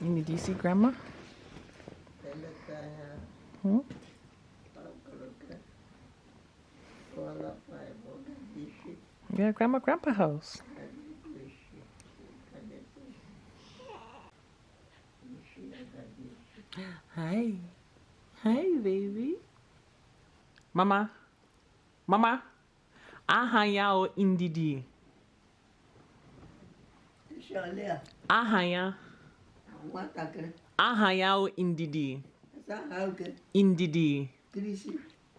Do you see Grandma? Hmm? Yeah, Grandpa house. Hi. Hi, baby. Mama. Aha ya o indidi. Aha ya. Aha ya o indidi. Indidi.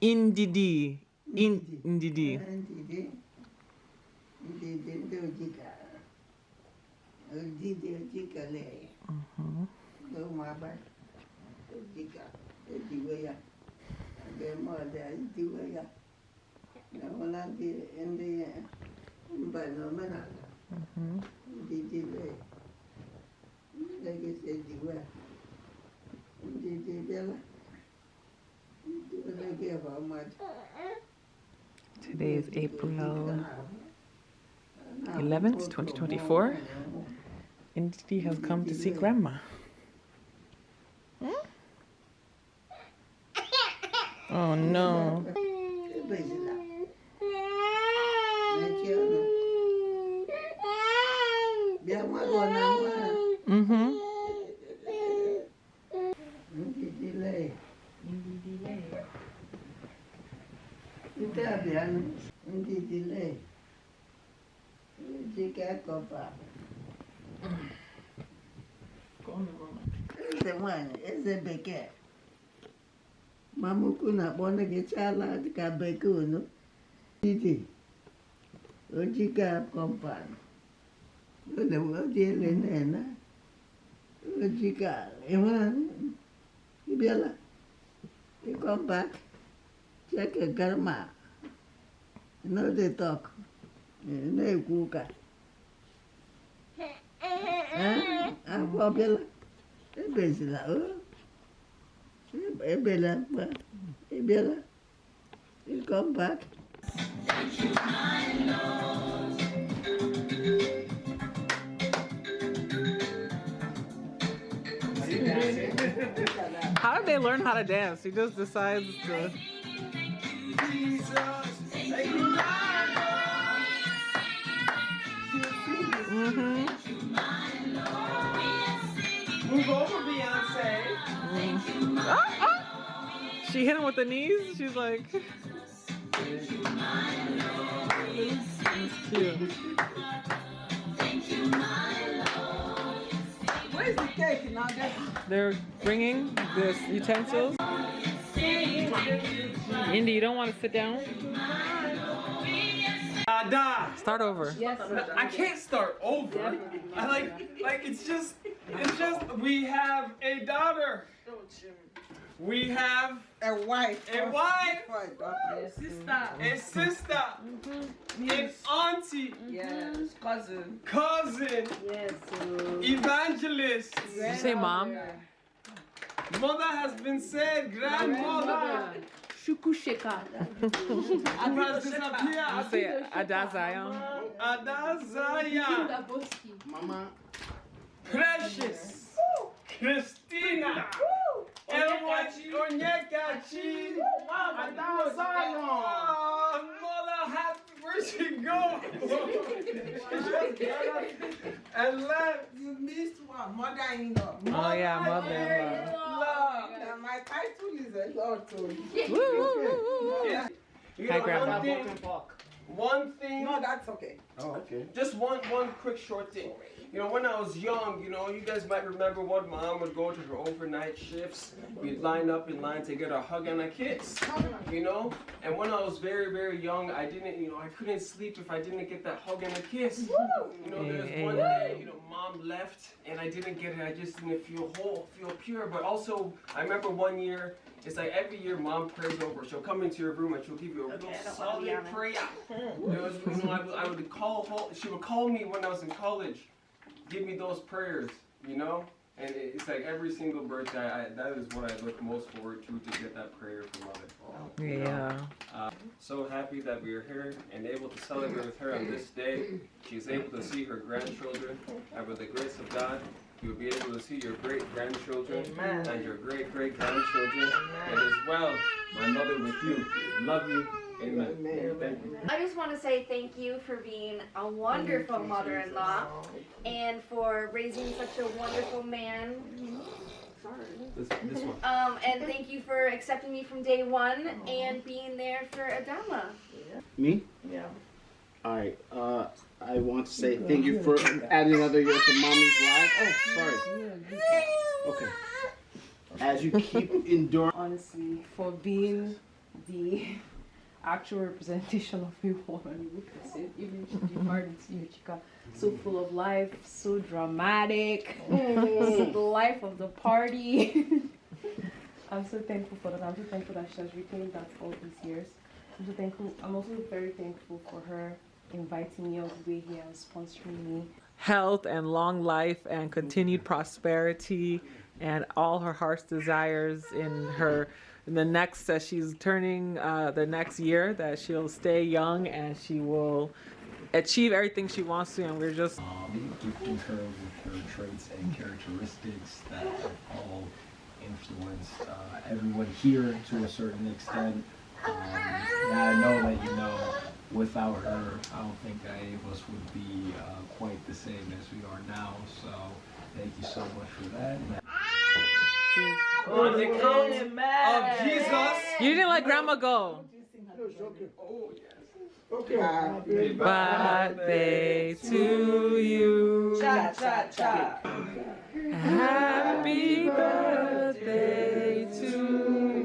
Indidi. Indidi. Today is April 11th, 2024. Indidi has come to see Grandma. Hmm? Oh no. Mamukuna bona gechala ka bekuno. Didi. Ojika kompan. Ole odiele nena. Ojika ewan. Ibiala. You come back. Check a grandma. No they talk. No kuka. Abela. Ebezila. Ebela. Ebela. You come back. Thank you, my Lord. How did they learn how to dance? He just decides to. Move over, Beyonce. She hit him with the knees. She's like. It's cute. Where's the cake now? They're bringing this utensils. Indy, you don't want to sit down? Start over. Yes. I can't start over. I like it's just we have a daughter. We have A wife. a wife. A sister. A sister. An auntie. Yes. Cousin. Cousin. Yes. Evangelist. Did you say mom? Mother has been said. Grandmother. Shuku Sheka. Who has disappeared? You say Adazaya. Adazaya. Mama. Precious. Christina. Elwachi Onyekachi. Adazaya. Mother, happy birthday, go. And left. You missed one. Mother-in-law. Oh yeah, mother-in-law. My title is a lot too. Yeah. Hi, Grandma. One thing. No, that's okay. Oh, okay. Just one quick short thing. You know, when I was young, you know, you guys might remember what Mom would go to her overnight shifts. We'd line up in line to get a hug and a kiss, you know? And when I was very, very young, I couldn't sleep if I didn't get that hug and a kiss. You know, there was one day, you know, Mom left and I didn't get it. I just didn't feel whole, feel pure. But also, I remember one year, it's like every year Mom prays over. She'll come into your room and she'll give you a real solid prayer. It was, you know, I would call, she would call me when I was in college. Give me those prayers, you know? And it's like every single birthday, that is what I look most forward to get that prayer from Mother. Yeah. So happy that we are here and able to celebrate with her on this day. She's able to see her grandchildren, and with the grace of God, you'll be able to see your great-grandchildren and your great-great-grandchildren, and as well, my mother with you. Love you. Amen. Thank you. I just want to say thank you for being a wonderful mother-in-law and for raising such a wonderful man. This one. And thank you for accepting me from day one and being there for Adama. Me? Yeah. Alright, I want to say thank you for adding another year to mommy's life. Oh, sorry. Okay. As you keep enduring. Honestly, for being the actual representation of a woman, look at it, even if she's married to you, Chika. So full of life, so dramatic, so the life of the party. I'm so thankful for that. I'm so thankful that she has retained that all these years. I'm so thankful. I'm also very thankful for her inviting me all the way here and sponsoring me. Health and long life and continued prosperity and all her heart's desires in the next, that she's turning the next year, that she'll stay young and she will achieve everything she wants to, and we're just gifting her with her traits and characteristics that have all influenced everyone here to a certain extent. And I know that, you know, without her, I don't think any of us would be quite the same as we are now. So thank you so much for that. On the count of Jesus. You didn't let grandma go. Oh, yes. Okay. Happy birthday to you. Cha cha cha. Happy birthday to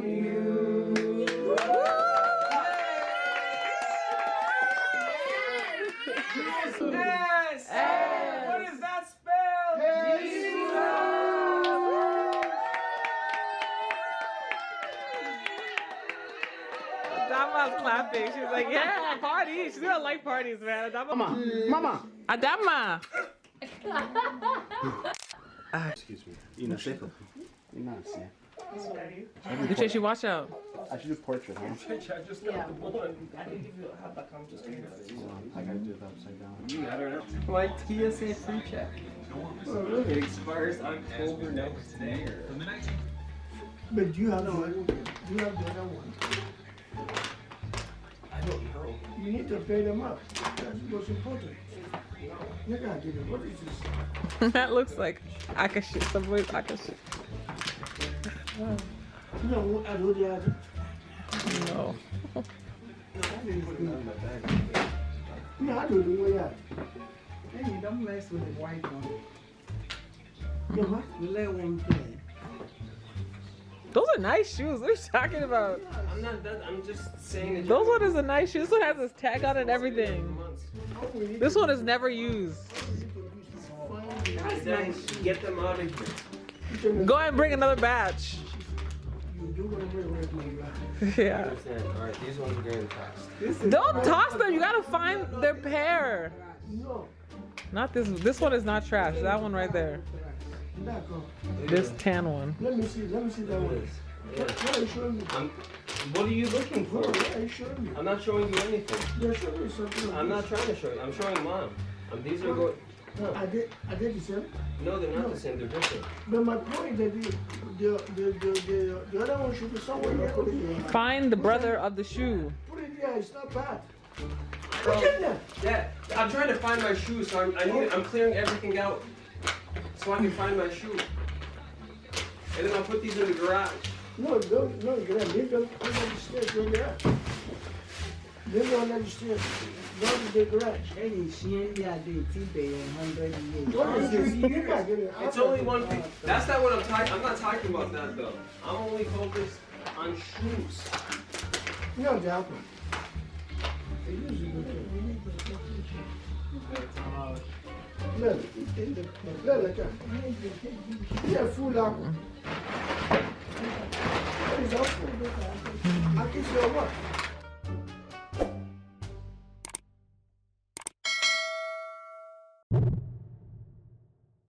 you. Yes. What is that spell? Adama's clapping. She's like, yeah, party. She's gonna like parties, man. Mama! Adama. Excuse me. You know, say nice, yeah. You should watch out. I should do portrait, huh? I just got the one. I think if you have that come just I gotta do it upside down. I don't know. My TSA free check. It expires October next year. But you have the one. You have the other one. I don't know. You need to pay them up. That's what's important. You gotta give it. What is this? That looks like Akashi. Somebody's Akashi. No, I do the other. No. No, I do the way out. Hey, you don't mess with the white one. You know what? You let one play. Those are nice shoes. What are you talking about? I'm not that. I'm just saying that. Those one is a nice shoe. This one has this tag on it and everything. This one is never used. Then get them out of here. Go ahead and bring another batch. You do whatever you Yeah. Alright, these ones are getting tossed. Don't toss them. You gotta find their pair. No. Not this. This one is not trash. That one right there. This tan one. Let me see that one. What are you showing me? What are you looking for? What are you showing me? I'm not showing you anything. They're showing me something. I'm not trying to show you. I'm showing mom. These are going. No. I did the same. No, they're not the same. They're different. But my point is that the other one should be somewhere here. Put it here. Find the brother of the shoe. Put it there. It's not bad. Put it there. Yeah, I'm trying to find my shoe, so I'm clearing everything out so I can find my shoe. And then I'll put these in the garage. No, don't leave them under the stairs where they are. Leave them under the stairs. Go to the garage. Hey, she ain't got the T-Bay 100 years. What is this? You can't get it. It's only one thing. That's not what I'm talking. I'm not talking about that though. I'm only focused on shoes. No, the apple. They usually go to Look, like that. Yeah, full apple. What is apple? I can say what?